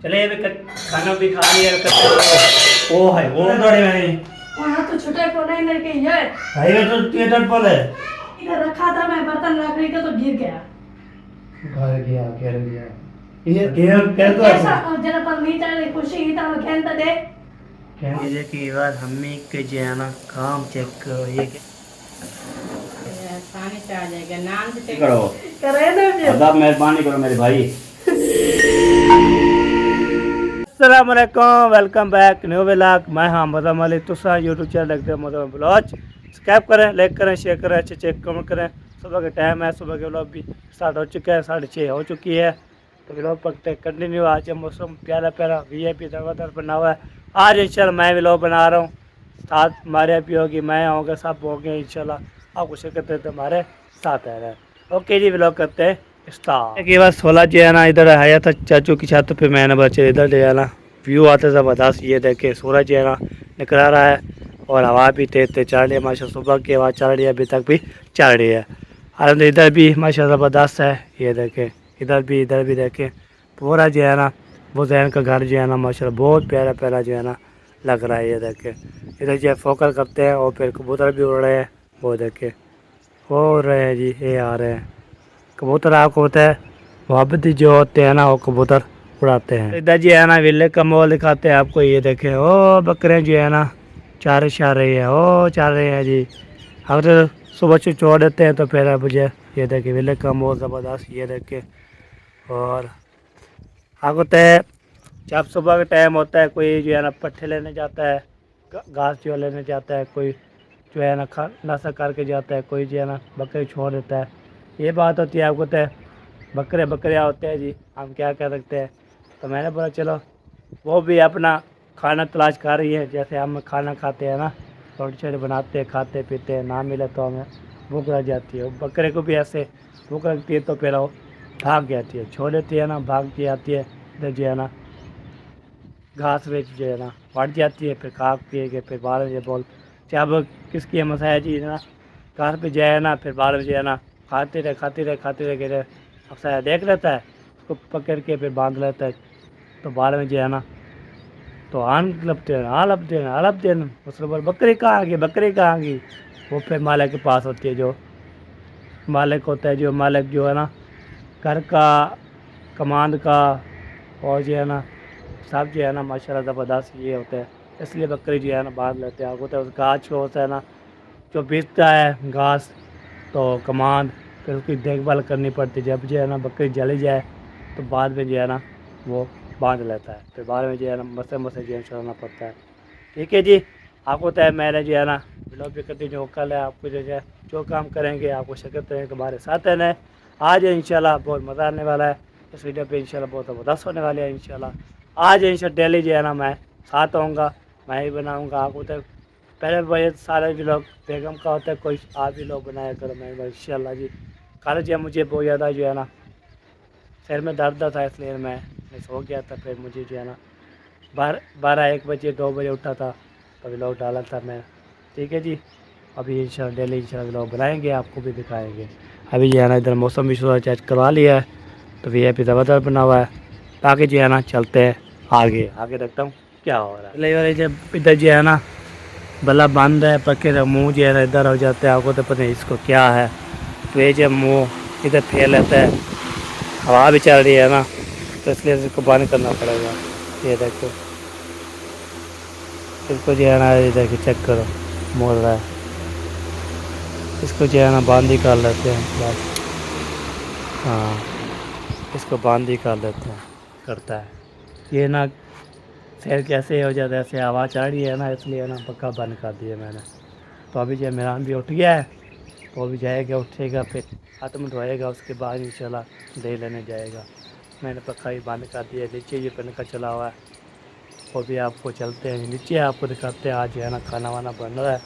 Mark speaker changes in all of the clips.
Speaker 1: चले अभी खाना भी खा लिया ओ है वो दौड़े मैंने
Speaker 2: वहाँ तो छुटे को नहीं लेके ये
Speaker 1: भाई तो थिएटर पर है
Speaker 2: इधर रखा था, मैं बर्तन रख रही थी तो गिर गया।
Speaker 1: घर गया गिर गया ये क्या तो
Speaker 2: ऐसा जरा पर नीचे रे खुशी ही था खेल तो दे
Speaker 1: ये की बात हम्मी के जे है ना काम चेक करो ये
Speaker 3: पानी से आ जाएगा नाम से
Speaker 1: करो
Speaker 2: करे ना फिर
Speaker 1: अब मेहरबानी करो मेरे भाई। अस्सलाम वालेकुम, वेलकम बैक न्यू व्लॉग। मैं हाँ मज़ा मालिक तुसा यूट्यूब चैनल देखते हैं मज़ा ब्लॉग। सब्सक्राइब करें, लाइक करें, शेयर करें, अच्छे चेक कमेंट करें। सुबह का टाइम है, सुबह के व्लॉग भी स्टार्ट हो चुका है, 6:30 हो चुकी है तो व्लॉग पकते कंटिन्यू। आज मौसम प्यारा प्यारा VIP दरवाज़ा बना हुआ है। आज इंशाल्लाह मैं व्लॉग बना रहा हूँ, साथ मारिया भी होगी, मैं आऊँगा, सब होंगे इंशाल्लाह। आपको शिरकत रहते हमारे साथ आ रहा है। ओके जी, व्लॉग करते हैं स्टार्ट। के बाद 16 जो है ना इधर आया था चाचू की छत पे, मैंने बच्चे इधर जो है ना व्यू आते ज़बरदस्त। ये देखे सूरज जो है ना निकल रहा है और हवा भी तेज तेज चल रही है माशा, सुबह की हवा चल रही है, अभी तक भी चल रही है। और इधर भी माशा ज़बरदस्त है। ये देखें इधर भी देखें पूरा जो है ना वो जहन का घर जो है ना माशा बहुत प्यारा प्यारा जो है ना लग रहा है। ये देखें इधर जो फोकस करते हैं और फिर कबूतर भी उड़ रहे हैं, वो देखें वो उड़ रहे हैं जी, ये आ रहे हैं कबूतर। आपको होता है मोहब्बत जो होते हैं ना वो कबूतर उड़ाते हैं। इधर जी है ना विले का माहौल दिखाते हैं आपको। ये देखें ओ बकरे जो है ना चार रही है, ओ चार रहे हैं जी। अगर सुबह से छोड़ देते हैं तो फिर मुझे ये देखें विले का माहौल ज़बरदस्त। ये देखें और आपको तय जब सुबह का टाइम होता है कोई जो है ना पट्ठे लेने जाता है, घास जो लेने जाता है, कोई जो है ना नाश्ता करके जाता है, कोई जो है ना बकरे छोड़ देता है। ये बात होती है आपको तय बकरे होते हैं जी, हम क्या कर सकते हैं। तो मैंने बोला चलो वो भी अपना खाना तलाश कर रही है, जैसे हम खाना खाते हैं ना, रोटी छोटी बनाते हैं, खाते पीते हैं, ना मिले तो हमें भूख लग जाती है। बकरे को भी ऐसे भूख लगती है तो फिर वो भाग जाती है, छोड़ देती है ना, भाग के आती है इधर जो है ना घास वेच जो है ना बढ़ जाती है, फिर खा पी के फिर बारह बजे बोल अब किसकी मसाया जी ना घर पे जाए ना, फिर 12 बजे है ना खाते रहे अब देख लेता है, उसको पकड़ के फिर बांध लेता है। तो 12 बजे है ना तो आन लपते हैं उसके बोल बकरी कहाँ गई। वो फिर मालिक के पास होती है, जो मालिक होता है, जो मालिक जो है ना घर का कमांड का और जो है ना सब जो है ना माशाल्लाह ज़बरदस्त ये होता है। इसलिए बकरी जो है ना बांध लेते हैं। होता है उस घास को होता है ना जो बीतता है घास तो कमांड, फिर उसकी देखभाल करनी पड़ती है। जब जो है ना बकरी जली जाए तो बाद में जो है ना वो बांध लेता है, फिर बाद में जो है ना मसे जो है छोड़ना पड़ता है। ठीक है जी, आपको तो है मैंने जो है ना ब्लॉग भी करती जो कल है आपको जो है जो काम करेंगे आपको शिकत रहेंगे तुम्हारे साथ है ना। आज इंशाल्लाह बहुत मज़ा आने वाला है इस वीडियो पे, इंशाल्लाह बहुत ज़बरदस्त होने वाली है इंशाल्लाह। आज इंशाल्लाह डेली जो है ना मैं साथ आऊँगा, मैं ही बनाऊँगा। आपको तो पहले वही सारे व्लॉग बेगम का होता है, कोई आप भी लोग बनाया करो। मैं इंशाल्लाह जी कल जो मुझे बहुत ज़्यादा जो है ना सिर में दर्द था, इसलिए मैं सो गया था। फिर मुझे जो है ना 12-1 बजे 2 बजे उठा था तो व्लॉग डाला था मैं। ठीक है जी, अभी इंशाल्लाह डेली इंशाल्लाह व्लॉग बनाएंगे, आपको भी दिखाएंगे। अभी जो है ना इधर मौसम भी थोड़ा चेंज करवा लिया है तो VIP ज़बरदस्त बना हुआ है। बाकी जो है ना चलते हैं आगे देखता हूँ क्या हो रहा है। ले जब इधर जो है ना बल्ला बंद है, पक्के का मुँह जो है ना इधर हो जाता है, आपको तो पता नहीं इसको क्या है। तो ये जब मुँह इधर फैल लेता है, हवा भी चल रही है ना, तो इसलिए इसको बंद करना पड़ेगा। ये देखो इसको जो है ना इधर की चेक करो मोड़ रहा है, इसको जो है ना बंद ही कर लेते हैं बस। हाँ इसको बंद ही कर लेते हैं, करता है ये ना फिर कैसे हो जाता है, ऐसे हवा चल रही है ना, इसलिए ना पक्का बंद कर दिया मैंने। तो अभी जो मेहरान भी उठ गया है तो भी जाएगा, उठेगा फिर हाथ में धोएगा, उसके बाद इंशाल्लाह दही लेने जाएगा। मैंने पक्का ही बंद कर दिया। नीचे ये पंखा चला हुआ है, वो भी आपको चलते हैं नीचे, आपको दिखाते हैं। आज जो है ना खाना वाना बन रहा है,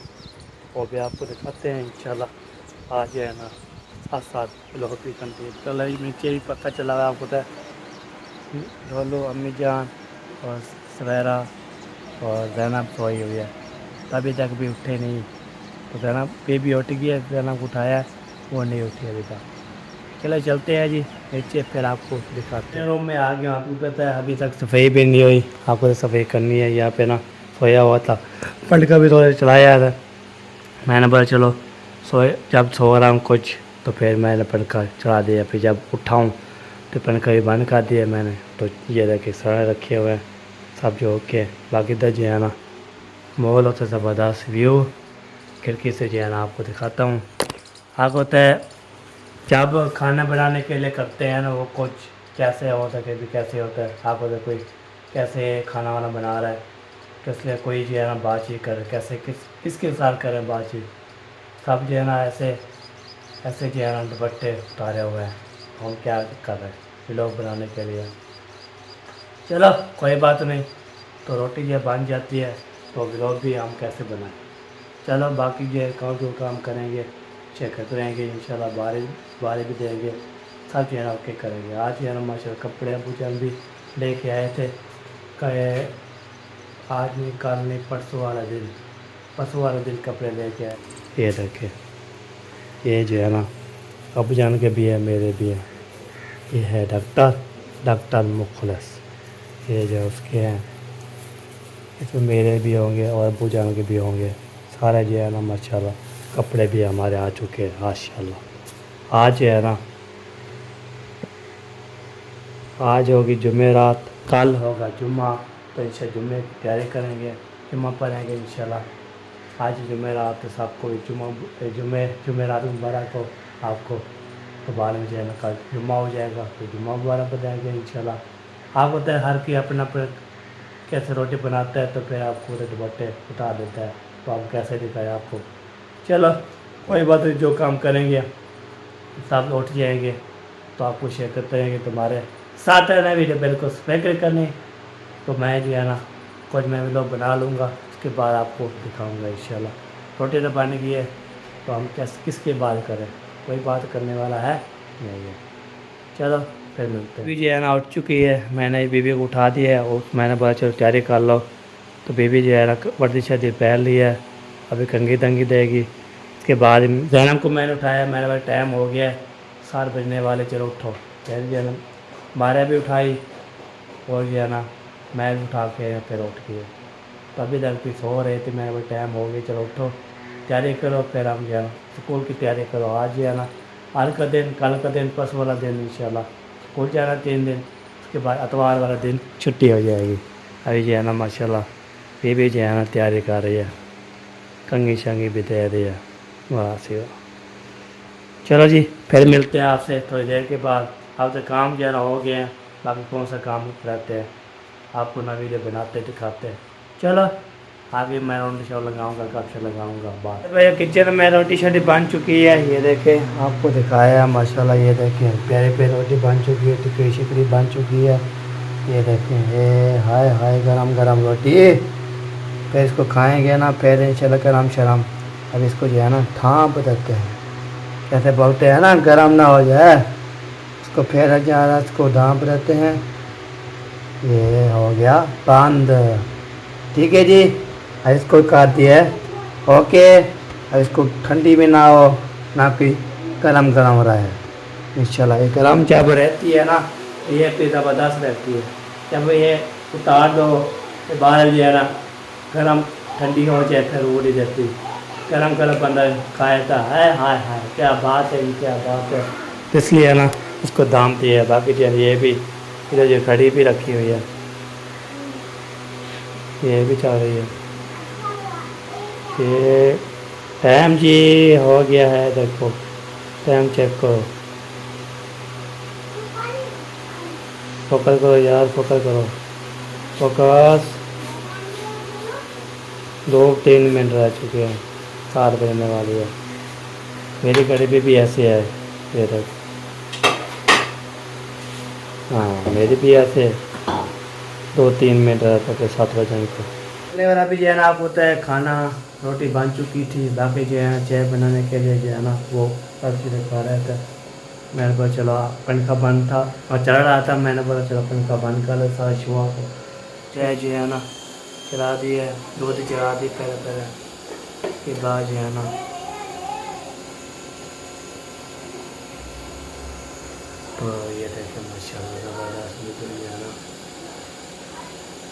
Speaker 1: वो भी आपको दिखाते हैं इंशाल्लाह। आज जो है ना साथ साथ लोग भी कंप्लीट कल नीचे भी पक्का चला हुआ है। आपको तो ढोलू अम्मी जान और सवेरा और जैनब सोई हुई है, अभी तक भी उठे नहीं। तो जैनब बेबी उठ गई है, जैनब को उठाया है, वो नहीं उठी अभी तक। चलो चलते हैं जी, नीचे, फिर आपको दिखाते हैं। रूम में आ गया, आपको पता है अभी तक सफाई भी नहीं हुई, आपको तो सफाई करनी है। यहाँ पे ना सोया हुआ था, पंखा भी थोड़ा चलाया था, मैंने बोला चलो सोए, जब सो रहा हूँ कुछ तो फिर मैंने पंखा चला दिया, फिर जब उठाऊँ तो पंखा भी बंद कर दिया मैंने। तो ये देखे सारे रखे हुए हैं सब जो ओके। बाकी इधर जो है ना मॉल होता है, ज़बरदस्त व्यू, खिड़की से जो है ना आपको दिखाता हूँ। आपको होता है जब खाना बनाने के लिए करते हैं ना वो कुछ कैसे होता है, कभी कैसे होता है, आपको तो कोई कैसे खाना वाना बना रहा है तो इसलिए कोई जो है ना बातचीत करे, कैसे किसके साथ करें बातचीत, सब जो है ना ऐसे ऐसे जो है ना दुपट्टे उतारे हुए हैं, हम क्या कर रहे हैं व्लॉग बनाने के लिए। चलो कोई बात नहीं, तो रोटी जो बन जाती है तो व्लॉग भी हम कैसे बनाएं। चलो बाकी जो काम जो काम करेंगे चेक करते रहेंगे, इंशाल्लाह बारिश भी देंगे, सब जो है ना ओके करेंगे। आज जो है ना माशाल्लाह कपड़े अबू जान भी लेके आए थे, कहे आज नहीं कल नहीं परसों वाला दिन कपड़े लेके आए। ये देखे, ये जो है ना अबू जान के भी है, मेरे भी है। ये है डॉक्टर मुखलस, ये जो उसके हैं, इसमें मेरे भी होंगे और अबू जान के भी होंगे, सारे जो है ना माशाल्लाह कपड़े भी हमारे आ चुके हैं माशाल्लाह। आज जो है ना आज होगी जुमेरात, कल होगा जुम्मा, तो इंशाल्लाह जुम्मे की तैयारी करेंगे, जुम्मा पढ़ेंगे इंशाल्लाह। आज जुमेरात तो सबको जुमेरात मुबारक हो आपको, तो बाद में जो है ना कल जुम्मा हो जाएगा तो जुम्मा मुबारक बताएंगे इंशाल्लाह। आप होता है हर कोई अपना अपना कैसे रोटी बनाता है, तो फिर आपको पूरे दुपट्टे उतार देता है, तो आप कैसे दिखाए आपको। चलो कोई बात नहीं, जो काम करेंगे सब उठ जाएंगे तो आपको शेयर करते रहेंगे, तुम्हारे साथ रहना वीडियो बिल्कुल फिक्र करनी। तो मैं जो है ना कुछ मैं व्लॉग बना लूँगा, उसके बाद आपको दिखाऊंगा इंशाल्लाह। रोटी तो बन गई है तो हम किसकी बात करें, कोई बात करने वाला है नहीं है। चलो फिर मिलते हैं। बीबी जो है ना उठ चुकी है, मैंने बीबी को उठा दिया है और मैंने बोला चलो तैयारी कर लो, तो बीबी जो है ना वर्दी शर्दी पहन ली है, अभी कंघी तंगी देगी। इसके बाद जैनब को मैंने उठाया, मैंने बोला टाइम हो गया है 7 बजने वाले, चलो उठो। फिर जो है ना मारे भी उठाई और जो है ना मैं भी उठा के फिर उठ गए, तो अभी तक भी सो रहे थे। मैंने बोला टाइम हो गया चलो उठो तैयारी करो, फिर हम जो है स्कूल की तैयारी करो। आज जो है ना आज का दिन, कल का दिन, परसों वाला दिन इंशाल्लाह स्कूल जाना 3 दिन, उसके बाद इतवार वाला दिन छुट्टी हो जाएगी। अभी जो है ना माशाल्लाह बीबी जो है ना तैयारी कर रही है, कंघी शंगी भी दे रही है, वाह सी वाह। चलो जी फिर मिलते हैं आपसे थोड़ी देर के बाद। अब तो काम जो है ना हो गए हैं, बाकी कौन सा काम रहते हैं आपको ना वीडियो बनाते दिखाते हैं। चलो आगे मैं रोटी शो लगाऊंगा, कब से लगाऊंगा बात। भैया किचन में रोटी शोटी बन चुकी है, ये देखें आपको दिखाया माशाल्लाह। ये देखें प्यारी प्यारी रोटी बन चुकी है, टिकड़ी शिकड़ी बन चुकी है। ये देखें ये हाय हाय गरम गरम रोटी, फिर इसको खाएंगे ना फिर इंशाल्लाह गरम शरम। अब इसको जो है ना ठाँप देते हैं, कैसे बोलते हैं ना गरम ना हो जाए, इसको फिर ज़्यादा इसको ढाँप देते हैं। ये हो गया बंद, ठीक है जी। अब इसको काट दिया है, ओके। अब इसको ठंडी में ना हो ना कोई गरम गरम रहे इंशाल्लाह। ये गरम जब रहती है ना ये फिर ज़बरदस्त रहती है, जब ये उतार दो तो बाहर जो है ना गरम ठंडी हो जाए फिर वो नहीं रहती। गरम गरम बंदा खाएगा, है हाय हाय क्या बात है, क्या बात है। तो इसलिए ना इसको दाम दिया है। बाकी जो है ये भी इधर जो घड़ी भी रखी हुई है, ये भी चल रही है। ये टाइम जी हो गया है, देखो टाइम चेक करो, फोकस करो यार, फोकस करो, फोकस। 2-3 मिनट रह चुके हैं, 7 बजने वाली है। मेरी घड़ी भी ऐसे है, ये देख, हाँ मेरी भी ऐसे 2-3 मिनट रह चुके 7 बजे को। पहले वाला भी जो है ना आप होता है खाना रोटी बन चुकी थी, बाकी जो है चाय बनाने के लिए जो है ना वो सब चीज़ें खा रहे थे। मैंने बोला चलो पंखा बंद था और चल रहा था, मैंने बोला चलो पंखा बंद कर लो सारा शुआ को। चाय जो है ना चला दी है, दूध चला दी पहले के बाद जो है ना चाय जो है ना चला दी है, दूध चला दी पहले के बाद जो है ना। 2 3 मिनट रह चुके हैं, 7 बजने वाली है। मेरी घड़ी भी ऐसे है, ये देख, हाँ मेरी भी ऐसे 2-3 मिनट रह चुके हैं 7 बजने को। पहले वाला भी जो है ना आप होता है खाना रोटी बन चुकी थी, बाकी जो है चाय बनाने के लिए जो है ना वो सब चीज़ें खा रहे थे। मैंने बोला चलो पंखा बंद था और चल रहा था, मैंने बोला चलो पंखा बंद कर लो सारा शुआ को। चाय जो है ना चला दी है, दूध चला दी पहले के बाद जो है ना। तो ये देखें माशाल्लाह ज़बरदस्त बिल्कुल जो है ना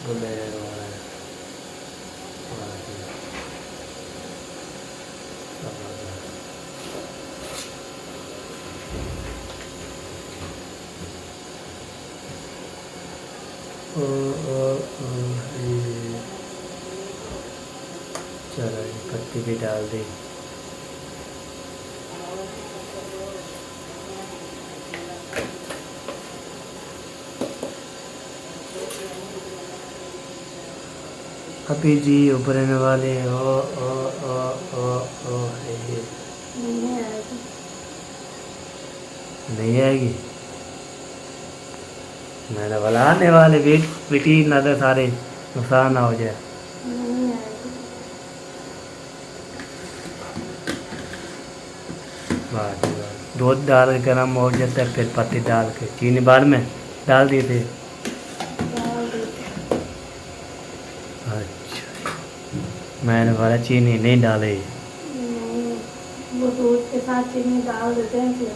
Speaker 1: बुलेरो है और ये ज़बरदस्त। ये चलो ये पत्ती भी डाल दी। अभी जी उभरने वाले हैं। ये
Speaker 2: नहीं आएगी।
Speaker 1: नहीं आएगी। मैंने बोला आने वाले वेट बेटी ना तो सारे नुकसान ना हो जाए।
Speaker 2: नहीं आएगी।
Speaker 1: बात ही बात। दूध डाल के गर्म हो जाता है फिर पत्ती डाल के चीनी बाद में डाल दिए थे।
Speaker 2: डाल देते।
Speaker 1: अच्छा मैंने बोला चीनी नहीं डाले।
Speaker 2: नहीं, वो दूध के साथ चीनी डाल देते हैं फिर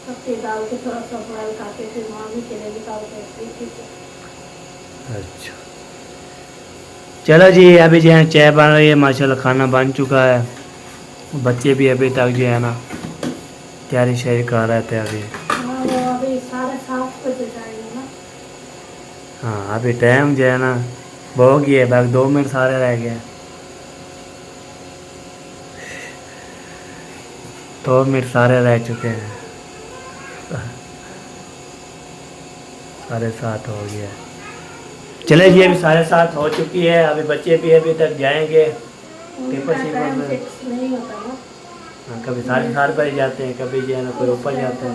Speaker 2: पत्ती डाल के थोड़ा सा बॉयल करके फिर मामी के लिए निकाल के ठीक है।
Speaker 1: अच्छा चलो जी अभी जो है चाय बन रही है माशाल्लाह खाना बन चुका है। बच्चे भी अभी तक जो है ना तैयारी शैरी कर रहे थे अभी।
Speaker 2: हाँ वो अभी 7:30 बजे जाएंगे ना।
Speaker 1: हाँ अभी टाइम जो है ना हो गया है बस 2 मिनट सारे रह गए। 2 मिनट सारे रह चुके हैं। 7:30 हो गया। चले जी अभी 7:30 हो चुकी है। अभी बच्चे भी अभी तक जाएंगे
Speaker 2: उनका
Speaker 1: पेपर
Speaker 2: टाइम
Speaker 1: में।
Speaker 2: फिक्स नहीं होता ना।
Speaker 1: हाँ, कभी 7:30 बजे जाते हैं कभी जो है ना कोई ऊपर जाते हैं।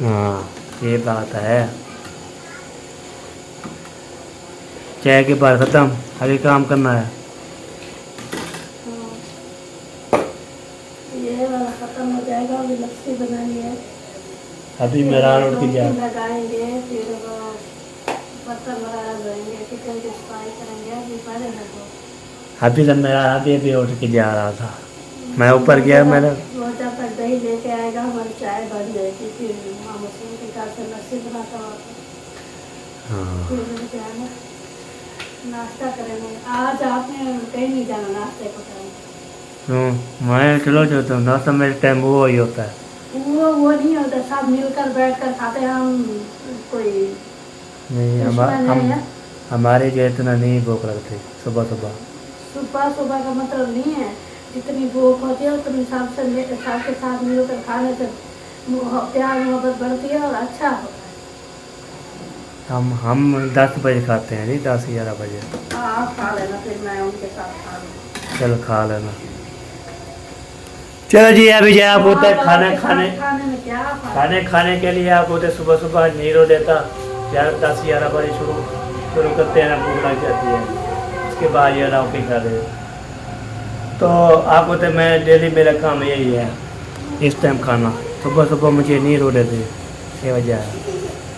Speaker 1: हाँ ये बात है। चाय के बाद ख़त्म अभी काम करना है।
Speaker 2: ये वाला खत्म हो जाएगा अभी लस्सी बनानी है।
Speaker 1: अभी मेरा रोड की जा
Speaker 2: लगाएंगे फिर वो बर्तन वगैरह धोएंगे किचन की सफाई करेंगे अभी पहले लगो।
Speaker 1: अभी तो मेरा अभी उठ के जा रहा था। मैं ऊपर गया मैंने
Speaker 2: वो जब तक दही लेके आएगा हमारी चाय बन जाएगी फिर मामा सिंह के घर से लस्सी बनाता हुआ
Speaker 1: हाँ
Speaker 2: फिर क्या है ना नाश्ता करेंगे। आज आपने कहीं नहीं जाना नाश्ते को टाइम।
Speaker 1: मैं चलो जाता हूँ नाश्ता मेरे टाइम वो ही होता है।
Speaker 2: वो नहीं होता सब मिलकर बैठकर खाते हैं हम कोई
Speaker 1: नहीं
Speaker 2: दुश्मन नहीं है।
Speaker 1: हमारे जो इतना नहीं भूख लगती सुबह सुबह।
Speaker 2: सुबह सुबह का मतलब नहीं है जितनी भूख होती है उतनी सबके साथ मिलकर खाने से प्यार मोहब्बत बढ़ती है और अच्छा होता है।
Speaker 1: हम 10 बजे खाते हैं नहीं 10-11 बजे।
Speaker 2: आप खा लेना फिर मैं उनके साथ खा लूँगी।
Speaker 1: चलो खा लेना। चलो जी अभी जो आप होते
Speaker 2: खाने में क्या
Speaker 1: खाने के लिए आप होते सुबह सुबह नीरो देता 10-11 बजे शुरू करते हैं ना भूख लग जाती है। उसके बाद ये राउटी खा रहे तो आप होते मैं डेली मेरा काम यही है इस टाइम खाना सुबह सुबह मुझे नीर हो देते ये वजह है।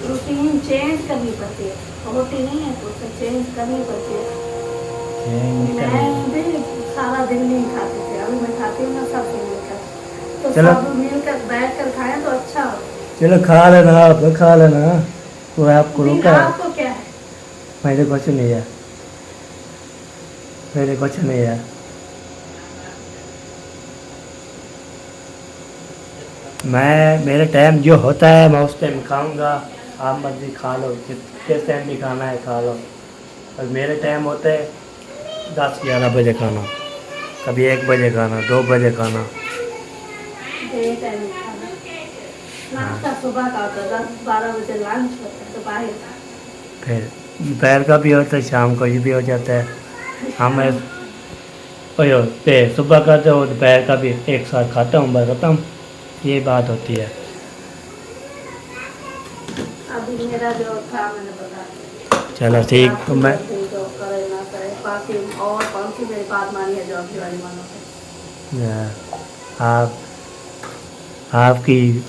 Speaker 2: रूटीन चेंज करनी पड़ती है रोटी नहीं है तो उसे चेंज करनी पड़ती है। मैं भी सारा दिन नहीं खाती थी अभी मैं खाती हूँ ना सब मिलकर तो
Speaker 1: चलो।
Speaker 2: सब मिलकर बैठ कर खाएं तो अच्छा हो।
Speaker 1: चलो खा लेना आप खा लेना वो आपको
Speaker 2: नहीं,
Speaker 1: रोका है।
Speaker 2: आपको क्या है
Speaker 1: मेरे कुछ नहीं है मेरे कुछ नहीं है। मैं मेरे टाइम जो होता है मैं उस टाइम खाऊंगा। आप मर्जी खा लो किस टाइम भी खाना है खा लो। और मेरे टाइम होते है 10-11 बजे खाना कभी 1 बजे खाना 2 बजे खाना।
Speaker 2: डे टाइम खाना नाश्ता सुबह का होता है 10-12 बजे लंच होता है दोपहर का।
Speaker 1: फिर दोपहर का भी होता है शाम को ये भी हो जाता है। हमें सुबह का तो दोपहर का भी एक साथ खाता हूँ बस खत्म ये बात होती है।
Speaker 2: अभी मेरा जो था मैंने बता दिया।
Speaker 1: चलो ठीक तो मैं
Speaker 2: जो करे ना करे बाकी और कौन सी मेरी बात मानी है जो आपकी वाली मानो
Speaker 1: आप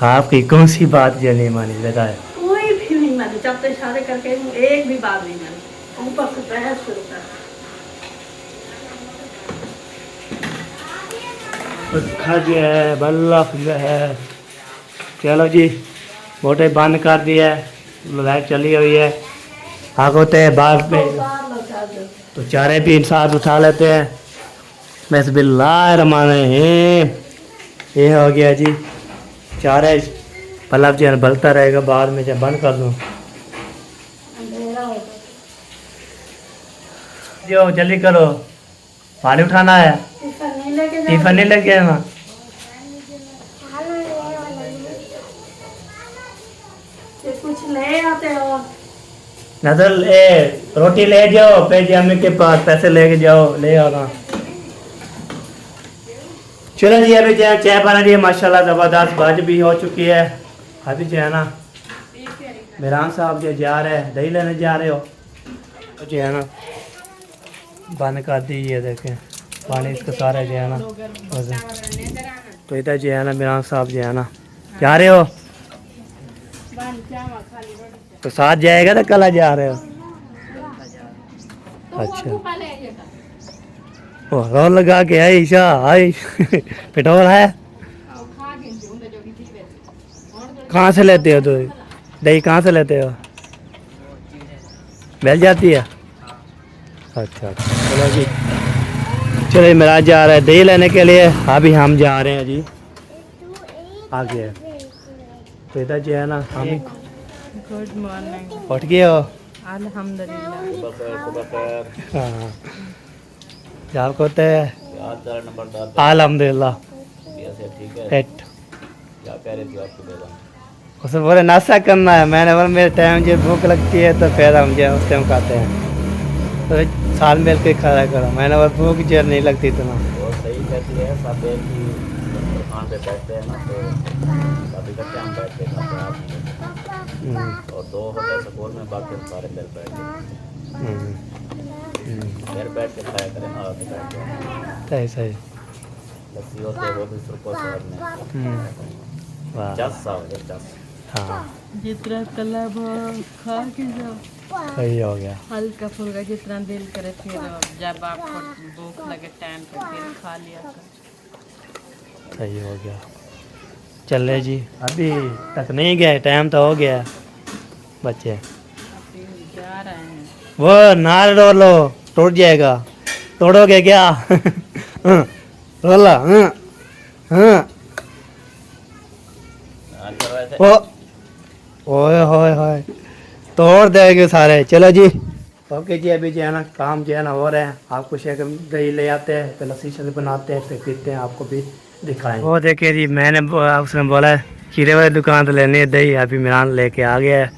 Speaker 1: आपकी कौन सी बात जो नहीं मानी बताए।
Speaker 2: कोई भी नहीं मानी जब तक इशारे करके एक भी बात नहीं मानी ऊपर से बहस शुरू कर।
Speaker 1: खा गया है बल्ला है। चलो जी मोटर बंद कर दी है, लाइट चली हुई है। आग होते हैं बाहर पे
Speaker 2: बाहर लगा दो।
Speaker 1: तो चारे भी इंसान उठा लेते हैं। बिस्मिल्लाहिर्रहमानिर्रहीम। ये हो गया जी चारे। बल्ब जो है बलता रहेगा, बाद में जब बंद कर दूँ
Speaker 2: अंधेरा होगा।
Speaker 1: जो जल्दी करो, पानी उठाना है।
Speaker 2: टिफिन नहीं लेके जाओ।
Speaker 1: टिफिन नहीं लेके आना।
Speaker 2: ये कुछ ले आते हो।
Speaker 1: नजर रोटी ले जाओ, पैसे अम्मी के पास पैसे लेके जाओ, ले आना। चलो जी अभी जो है चाय बना रही है माशाल्लाह ज़बरदस्त, बाज भी हो चुकी है। अभी जो है ना मेहरान साहब जो जा रहे हैं, दही लेने जा रहे हो, तो जो है ना बंद कर दी। ये देखें पानी इसके सारे जो है ना, तो इधर जो है ना मेहरान साहब जो है ना जा रहे हो, तो साथ जाएगा तो कल जा रहे हो। अच्छा ओ रोल लगा के आई शाह आई पेट्रोल है। कहाँ से लेते हो तो दही, कहाँ से लेते हो? मिल जाती है। अच्छा चलो जी, चलो मेरा जा रहा है दही लेने के लिए। अभी हम जा रहे हैं जी आगे। तो इधर जो है ना हम
Speaker 3: गुड मॉर्निंग।
Speaker 1: उठ गए हो?
Speaker 3: अल्हम्दुलिल्लाह।
Speaker 1: हाँ क्या कहते हैं? अल्हम्दुलिल्लाह। एट उसे बोले नाश्ता करना है, मैंने बोला मेरे टाइम जो भूख लगती है तो फिर हम जो उस टाइम खाते हैं, तो साल मिल के खड़ा करो। मैंने बोला भूख जो नहीं लगती इतना।
Speaker 4: वो सही कहती है, सब एक ही दुकान पे बैठते हैं ना, तो कभी कभी हम बैठ के खाते हैं, आप नहीं। और दो होते हैं स्कूल में, बाकी सारे घर बैठ के घर बैठ के खाया करें ना, आगे बैठ के।
Speaker 1: सही सही।
Speaker 4: लस्सी होती है वो भी सुरको साहब में
Speaker 1: वाह
Speaker 4: 10 साल 10।
Speaker 1: हाँ
Speaker 3: जितना तलब खा के जाओ,
Speaker 1: सही हो गया।
Speaker 3: हल्का फुल्का जितना दिल करे, फिर जब आपको भूख लगे टाइम पे फिर खा लिया कर।
Speaker 1: सही हो गया। चले जी अभी तक नहीं गए, टाइम तो हो गया। बच्चे
Speaker 3: अभी जा रहे हैं।
Speaker 1: वो नार रो लो, टूट जाएगा। तोड़ोगे क्या? रोला हाँ ओ ओए होए होए तोड़ देंगे सारे। चलो जी ओके जी, अभी जो है ना काम जो है ना हो रहे हैं। आपको शेक दही ले आते हैं, फिर लस्सी शस्सी बनाते हैं, फिर पीते हैं, आपको भी दिखाएं। वो देखिए जी, मैंने उसने बोला खीरे वाली दुकान से लेनी है दही, अभी मिरान लेके आ गया है।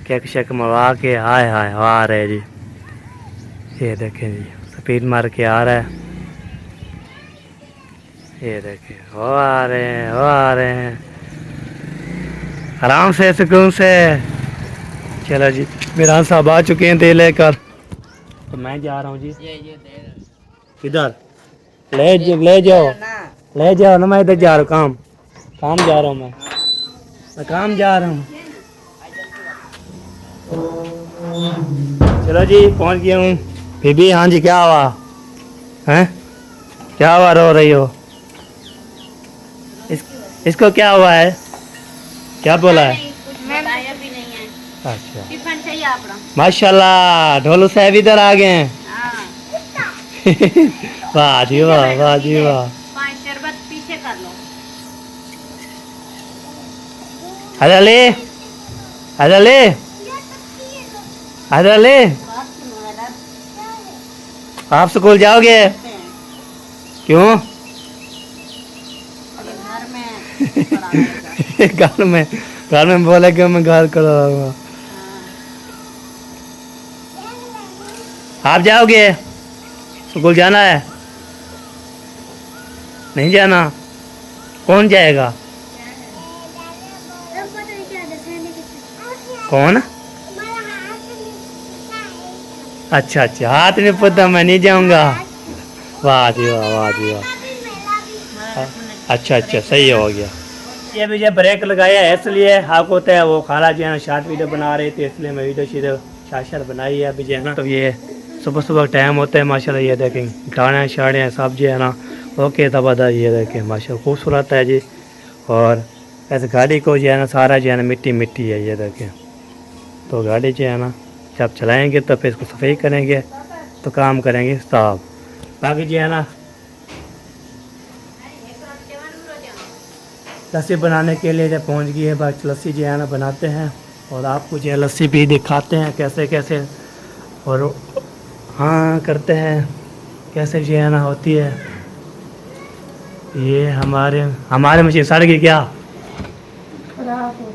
Speaker 1: केक शेक मरवा के हाय हाय आ रहे जी। ये देखें जी स्पीड मार के आ रहा है। ये देखें वो आ रहे हैं, वो आ रहे हैं आराम से सुकून से। चलो जी मेरा साहब आ चुके हैं दे लेकर, तो मैं जा रहा हूँ जी। किधर ले जाओ ना, मैं इधर जा रहा हूँ, काम जा रहा हूँ, मैं काम जा रहा हूँ। चलो जी पहुँच गया हूँ। बीबी हाँ जी क्या हुआ हैं? क्या हुआ, रो रही हो? इसको क्या हुआ है? क्या बोला है? अच्छा
Speaker 2: टिफिन चाहिए आपका?
Speaker 1: माशाल्लाह ढोलू साहब इधर आ गए हैं। वाह जी वाह, वाह जी वाह।
Speaker 2: 5 शरबत पीछे कर लो।
Speaker 1: अदले अदले अदले आप स्कूल जाओगे? क्यों? घर में बोले कि मैं घर करूँगा। आप जाओगे? स्कूल जाना है? नहीं जाना? कौन जाएगा? कौन? अच्छा अच्छा हाथ नहीं पता, मैं नहीं जाऊंगा। वाह जी वाह, वाह जी वाह। अच्छा अच्छा सही हो गया। ये भी जब ब्रेक लगाया है इसलिए आपको होता है वो खाला जो है ना शॉर्ट वीडियो बना रही थी, इसलिए मैं वीडियो शीडियो शार्ट बनाई है अभी जो है ना। तो ये सुबह सुबह टाइम होता है माशाल्लाह। ये देखें गाने शाड़े सब जो है ना ओके तबादा। ये देखें माशाल्लाह खूबसूरत है जी। और ऐसे गाड़ी को जो है ना सारा जो है ना मिट्टी मिट्टी है ये देखें। तो गाड़ी जो है ना जब चलाएंगे तो फिर इसको सफाई करेंगे तो काम करेंगे साफ। बाकी जो है ना लस्सी बनाने के लिए जब पहुंच गई है, बाकी लस्सी जो है ना बनाते हैं और आपको जो है लस्सी भी दिखाते हैं कैसे कैसे और हाँ करते हैं कैसे जो है ना होती है। ये हमारे मशीन सड़ गई क्या?
Speaker 2: खराब हो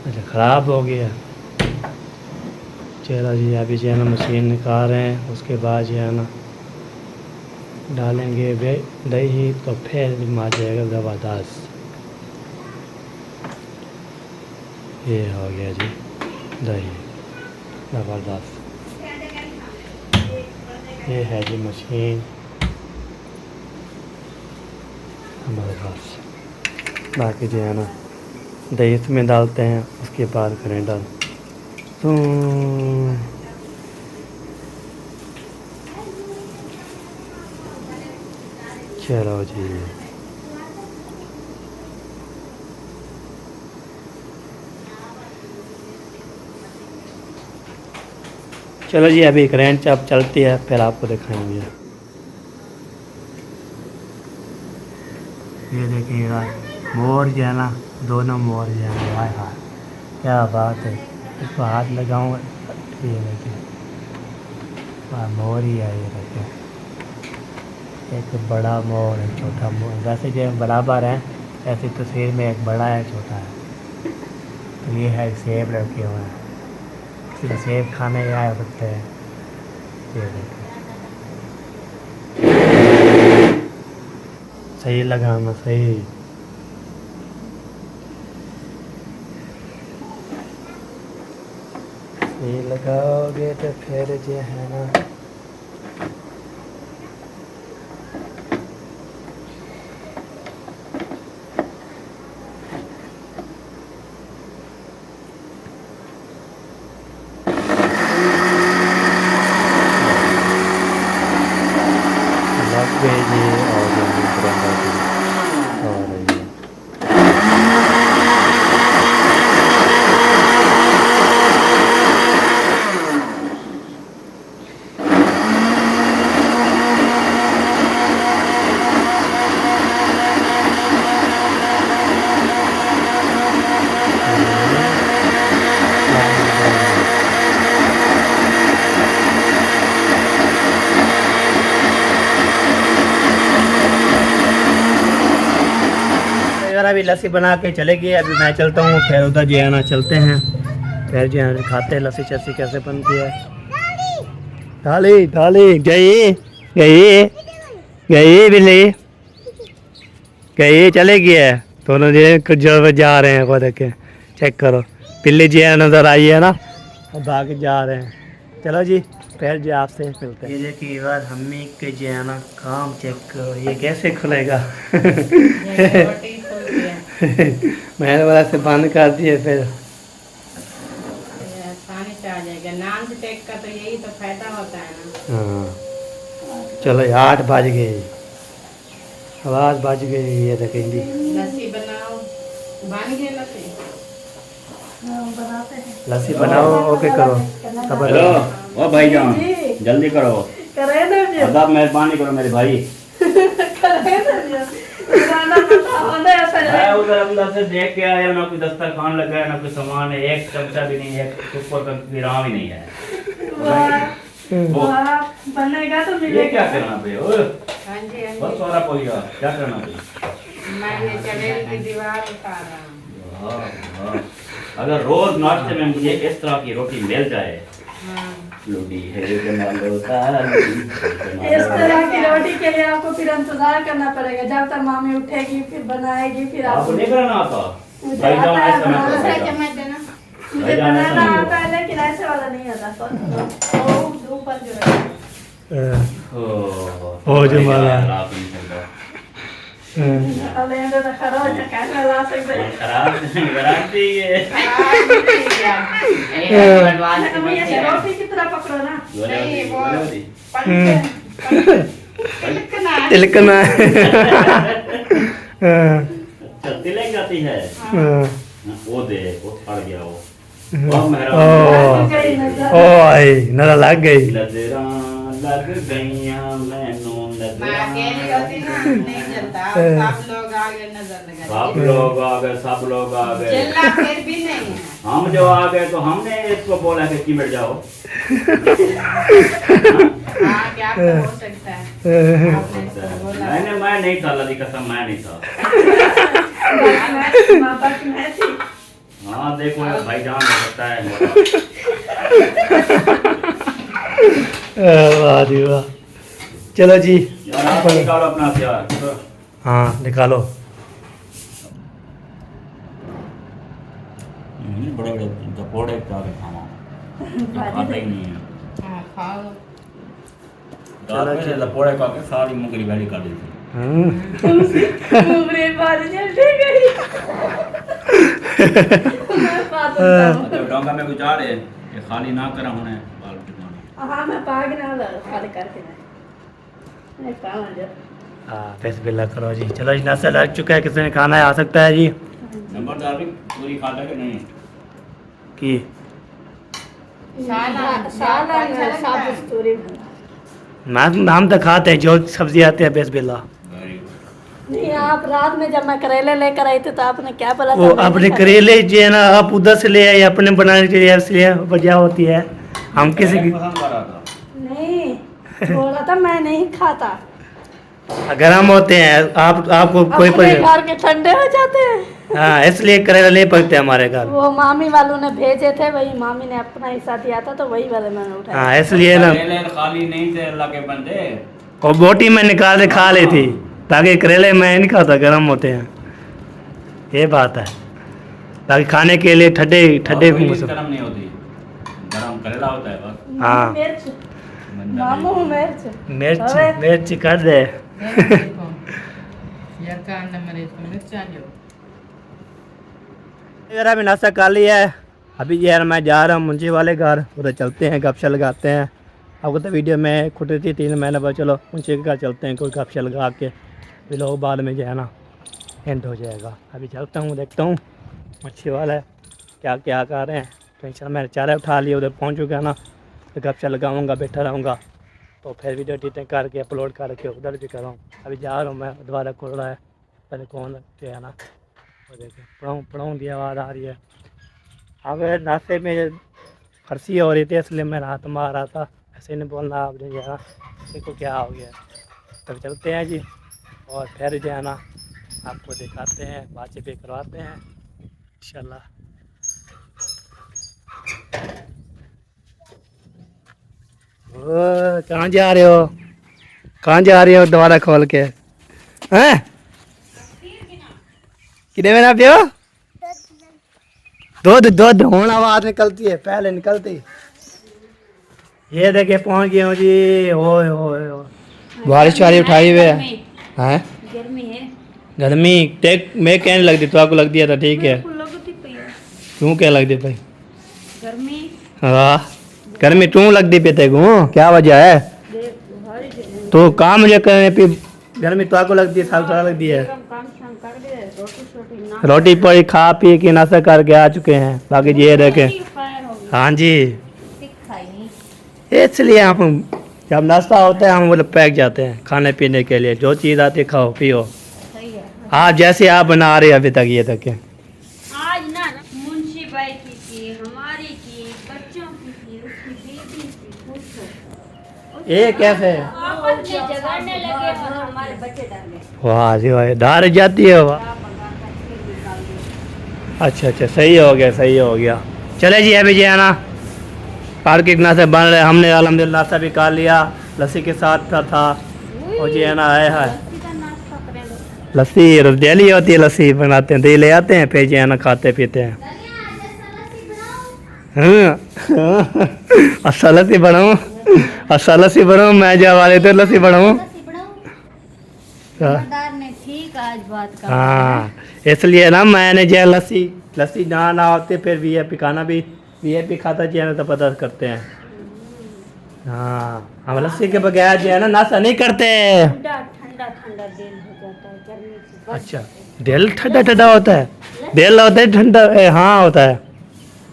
Speaker 1: अच्छा ख़राब हो गया। चलो जी अभी जो है ना मशीन निकाल रहे हैं, उसके बाद जो है ना डालेंगे वे दही तो फिर आ जाएगा ज़बरदस्त। ये हो गया जी दही ज़बरदस्त। ये है जी मशीन हमारे पास। बाकी जो है ना दही इसमें डालते हैं, उसके बाद करें डाल तो चलो जी चलो जी अभी करेंट चाप चलती है फिर आपको दिखाएंगे। ये देखिए यार मोर जो है ना दोनों मोर जो है हाय हाय क्या बात है। इसको हाथ लगाऊँ ये देखिए मोर ही है। ये देखिए एक बड़ा मोर है छोटा मोर, वैसे जो बराबर है ऐसी तस्वीर में एक बड़ा है छोटा है। तो ये है सेब रखे हुए हैं, सिर्फ सेब खाने आ सकते हैं। ये देखिए सही लगाना सही। सही लगाओगे तो फिर जो है ना लग गई जी और रही है। यार अभी लस्सी बना के चले गए, अभी मैं चलता हूँ फिर उधर जो है ना चलते हैं फिर जो है खाते हैं लस्सी चस्सी कैसे बनती है। थाली थाली गई गई गई बिल्ली गई चले गए दोनों जो जा रहे हैं। को देखे चेक करो बिल्ली जी है नज़र आई है ना और भाग जा रहे हैं। चलो जी फिर जो आपसे मिलते हैं। ये देखिए यार हम्मी के जो है ना काम चेक करो ये कैसे खुलेगा। मैंने वाला से बंद कर दिए फिर
Speaker 3: पानी से आ जाएगा। नान से टेक का तो यही तो फायदा होता है ना।
Speaker 1: हाँ चलो 8 बज गए, आवाज़ बज गई। ये देखेंगी
Speaker 3: लस्सी बनाओ बन गई लस्सी
Speaker 2: बनाते हैं।
Speaker 1: लस्सी बनाओ ओके करो तब
Speaker 4: हेलो ओ भाईजान
Speaker 2: जी।
Speaker 4: जल्दी करो,
Speaker 2: करे ना जी
Speaker 4: अब मेहरबानी करो मेरे भाई।
Speaker 2: करे ना जी गाना बताओ ना ऐसा
Speaker 4: मैं उधर अंदर से देख के आया ना कोई दस्तरखान लगा है ना कोई सामान है, एक चमचा भी नहीं है, ऊपर का विराम ही नहीं है।
Speaker 2: वाह बनेगा तो
Speaker 4: ये
Speaker 2: मिलेगा।
Speaker 4: क्या करना पे ओए
Speaker 3: हाँ जी हाँ
Speaker 4: बस
Speaker 3: जी
Speaker 4: सारा पोइया क्या करना पे।
Speaker 3: मैं ये चमेली की दीवार उतार रहा हूँ।
Speaker 4: वाह, वाह। अगर रोज नाश्ते में मुझे इस तरह की रोटी मिल जाए
Speaker 3: हाँ
Speaker 4: लूडी है जमालो ताली,
Speaker 2: इस तरह की रोटी के लिए आपको फिर इंतजार करना पड़ेगा जब तक मामी उठेगी फिर बनाएगी फिर
Speaker 4: आपको
Speaker 2: आप
Speaker 4: नहीं बनाना आता
Speaker 2: मुझे
Speaker 4: भाईजान
Speaker 2: आता है
Speaker 4: ऐसा मत
Speaker 2: बनाना।
Speaker 4: करो।
Speaker 3: चम्मच देना।
Speaker 2: मुझे
Speaker 4: भाईजान ऐसा
Speaker 2: बनाना
Speaker 4: नहीं
Speaker 2: आता है लेकिन ऐसे वाला नहीं आता। तो
Speaker 3: ऊपर जो है
Speaker 1: हो जमाला।
Speaker 4: आप नहीं चलता
Speaker 2: अरे ये तो खराब है कैसे ला सकते हैं।
Speaker 4: खराब गारंटी है।
Speaker 2: हमें ये रोटी की तरह पकड़ो ना।
Speaker 3: नहीं, वो-
Speaker 4: बोले
Speaker 3: तिलकना
Speaker 1: तिलकना
Speaker 4: चलती ले जाती है
Speaker 1: हाँ।
Speaker 4: वो दे वो फड़ गया वो
Speaker 1: ओ
Speaker 2: गई नजर।
Speaker 1: ओ आई नजर लग गई।
Speaker 4: नजरां लग गईयां मैनू
Speaker 3: माँ के नहीं होती ना, नहीं चलता। सब लोग आगे नजर लगा
Speaker 4: सब लोग आ गए सब लोग आ गए
Speaker 3: चिल्ला फिर भी नहीं है।
Speaker 4: हम जो आ गए तो हमने इसको बोला कि चिमट जाओ
Speaker 3: हाँ क्या तो हो सकता है, आपने इसको बोला।
Speaker 4: मैं नहीं था अल्लाह की कसम मैं नहीं था
Speaker 2: बाबा की मैं थी।
Speaker 4: हाँ देखो ये भाईजान हो सकता है
Speaker 1: वाह जी वाह। चलो जी
Speaker 4: यार आप निकालो अपना हथियार
Speaker 1: हाँ निकालो।
Speaker 4: बड़े बड़े पकौड़े खाना खाता ही नहीं है
Speaker 3: हाँ खाओ।
Speaker 4: दाल में लपोड़े खा के सारी मुंगरी वाली कर दी थी
Speaker 2: उमरे बात चलती गई। मैं बात
Speaker 4: अच्छा डोंगा में गुजार है ये खाली ना करा होने बाल टिकाना
Speaker 2: हाँ मैं पाग ना खाली करके नहीं पावन जो
Speaker 1: हाँ बिस्मिल्लाह करो जी। चलो जी नाश्ता लग चुका है, किसी ने खाना है आ सकता है जी
Speaker 4: नंबरदार भी पूरी खाता है कि नहीं
Speaker 1: कि
Speaker 2: सात स्टोरी
Speaker 1: हम तो खाते हैं जो सब्जी आती है बिस्मिल्लाह।
Speaker 4: वेरी गुड
Speaker 2: नहीं आप रात में जब मैं करेले लेकर आई थी तो आपने क्या बोला
Speaker 1: वो अपने करेले जो है ना आप उधर से ले आए अपने बनाने के लिए इसलिए वजह होती है हम किसी की
Speaker 4: पसंद कर रहा था
Speaker 2: नहीं बोला था मैं नहीं खाता।
Speaker 1: गर्म होते हैं आपको कोई
Speaker 2: अपने
Speaker 1: पसंद
Speaker 2: घर के ठंडे हो जाते हैं।
Speaker 1: हाँ इसलिए करेला नहीं पकते हमारे घर।
Speaker 2: वो मामी वालों ने भेजे थे, वही मामी ने अपना हिस्सा दिया था तो वही वाले मैंने उठाया।
Speaker 1: हाँ इसलिए ना
Speaker 4: करेले खाली नहीं थे अल्लाह के बंदे
Speaker 1: और बोटी में निकाल के खा ली थी ताकि करेले मैं नहीं खाता गर्म होते हैं ये बात है ताकि खाने के लिए ठंडे ठंडे
Speaker 4: कोई
Speaker 1: मौसम।
Speaker 4: गरम नहीं होती गरम करेला होता है बस
Speaker 1: हाँ।
Speaker 2: मिर्च
Speaker 4: मंदा
Speaker 2: मामू मिर्च
Speaker 1: मिर्च
Speaker 2: अबे।
Speaker 1: मिर्च कर दे
Speaker 3: देखो यार कान नंबर इसको मिर्च चाहिए।
Speaker 1: यार अभी नाश्ता कर लिया है, अभी यार मैं जा रहा हूँ मुंशी वाले घर, उधर चलते हैं गपशप लगाते हैं। आपको तो वीडियो में खुटी थी 3 महीने बाद, चलो मुंशी के घर चलते हैं कोई गपशप लगा के फिर लोग बाद में जो है ना एंड हो जाएगा। अभी चलता हूँ देखता हूँ मच्छी वाला क्या क्या कर रहे हैं। टेंशन मैंने चारे उठा लिया, उधर पहुँच चुका ना तो गपशप लगाऊँगा बैठा रहूँगा तो फिर वीडियो एडिटिंग करके अपलोड करके उधर भी कराऊँ। अभी जा रहा हूँ मैं, दोबारा खोल रहा है पहले कौन जो है ना वो देखें पढ़ाऊँ की आवाज़ आ रही है। अब नाश्ते में फरसी हो रही थी इसलिए मैं हाथ मार रहा था, ऐसे नहीं बोलना आपने जो है ना देखो क्या हो गया। तब चलते हैं जी और फिर जो है ना आपको दिखाते हैं बातचीत भी करवाते हैं इंशाल्लाह। ओ कहाँ जा रहे हो, कहाँ जा रहे हो दोबारा खोल के हैं कितने में ना पियो दूध दूध होना आवाज निकलती है पहले निकलती। ये देखे पहुंच गए हूँ जी। ओए ओए ओए बारिश वारी उठाई हुए हैं
Speaker 2: गर्मी है।
Speaker 1: गर्मी टेक मैं कहने लग दी तो आपको लग दिया था ठीक है क्यों क्या लग दी भाई
Speaker 2: गर्मी
Speaker 1: हाँ गर्मी क्यों लग दी पे तेको क्या वजह है तो काम मुझे करने पे गर्मी तो आपको लगती है साल साल लगती है।
Speaker 2: काम शाम कर दे, रोटी शोटी ना
Speaker 1: रोटी पड़ी खा पी के नाश्ता करके आ चुके हैं बाकी ये देखे
Speaker 2: फायर हो गई,
Speaker 1: हाँ जी
Speaker 2: खाई नहीं।
Speaker 1: इसलिए आप जब नाश्ता होता है हम वो पैक जाते हैं खाने पीने के लिए, जो चीज़ आती है खाओ पियो।
Speaker 2: सही है।
Speaker 1: आप जैसे आप बना रहे अभी तक ये तक है।
Speaker 2: आज ना मुंशी भाई की थी, हमारी की, बच्चों की थी, उसकी बेटी की, पूछो।
Speaker 1: ये कैसे है
Speaker 2: आपस में झगड़ने लगे और हमारे बच्चे डर गए।
Speaker 1: वाह जी वाह धार जाती है वाह। अच्छा अच्छा सही हो गया सही हो गया। चले जी अभी जो है ना पार्किंग नाश्ता बन रहे, हमने अल्हम्दुलिल्लाह नाश्ता भी कर लिया लस्सी के साथ था और जो है ना आया है लस्सी डेली होती है लस्सी बनाते हैं दही ले आते हैं फिर जो है ना खाते पीते हैं। अच्छा लस्सी बनाऊँ अच्छा लस्सी बनाऊँ मैं जा वाले तो लस्सी बनाऊँ
Speaker 2: ने ठीक आज बात का
Speaker 1: हाँ इसलिए ना मैंने जो लस्सी लस्सी ना होते फिर वीआईपी खाना भी वीआईपी खाता जो है ना तो पता करते हैं। हाँ हम लस्सी के बगैर जो है ना नाश्ता नहीं करते।
Speaker 2: ठंडा ठंडा ठंडा दिन हो जाता है गर्मी से बच
Speaker 1: अच्छा
Speaker 2: जाते हैं।
Speaker 1: दिल ठंडा ठंडा होता है, दिल होता है ठंडा, हाँ होता है।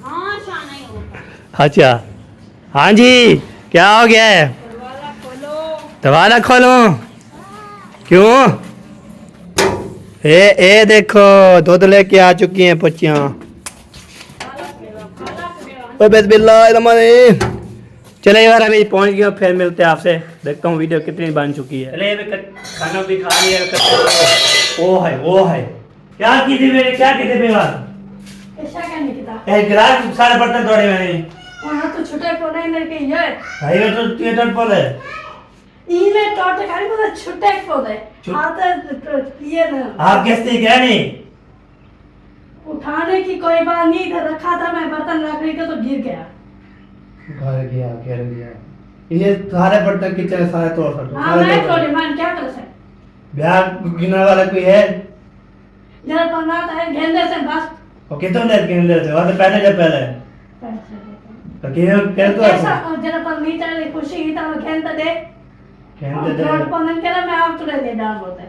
Speaker 3: हाँ शाना ही होता।
Speaker 1: अच्छा हाँ जी, क्या हो गया है?
Speaker 3: दरवाजा खोलो।
Speaker 1: दरवाजा खोलो क्यों? ए देखो दूध लेके आ चुकी हैं बच्चियाँ। चले यार अभी पहुंच गया, फिर मिलते हैं आपसे, देखता हूँ वीडियो कितनी बन चुकी है। चले अभी खाना भी खा लिया। वो है क्या की थी मेरे, क्या की थी मेरे
Speaker 2: ऐसा करने की था
Speaker 1: एक गिलास सारे बर्तन तोड़े मैंने।
Speaker 2: वहाँ तो छुटे को नहीं लेके ये
Speaker 1: भाई वो तो थिएटर पर है।
Speaker 2: इनमें टोटे खाली को छुटे को दे आते तो ये ना
Speaker 1: आप कैसे क्या नहीं
Speaker 2: उठाने की कोई बात नहीं, इधर रखा था मैं बर्तन रख रही थी तो गिर गया।
Speaker 1: गिर गया ये सारे बर्तन किचन सारे तोड़ सकते।
Speaker 2: हाँ मैं तोड़ी, मैं क्या कर सकती।
Speaker 1: ब्याह गिनने वाला कोई है?
Speaker 2: जरा बनाता है गेंदे से बस
Speaker 1: और कितने देर के अंदर थे वहाँ पहले जब पहले
Speaker 2: पैसे देते
Speaker 1: तो क्या तो
Speaker 2: ऐसा जरा पर नहीं चले खुशी ही तो खेलते दे
Speaker 1: कहते थे
Speaker 2: रोड पर नहीं करा मैं आप तुले दे डाल बोलते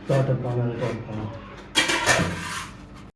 Speaker 1: तो पाना